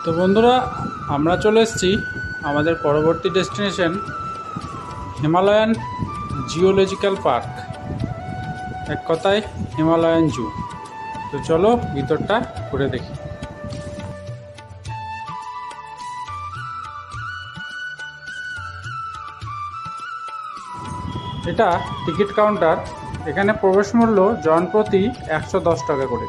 তো বন্ধুরা, আমরা চলে এসেছি আমাদের পরবর্তী ডেস্টিনেশন হিমালয়ান জিওলজিক্যাল পার্ক, এক কথায় হিমালয়ান জু। তো চলো ভিতরটা ঘুরে দেখি। এটা টিকিট কাউন্টার। এখানে প্রবেশ মূল্য জনপ্রতি 110 টাকা করে।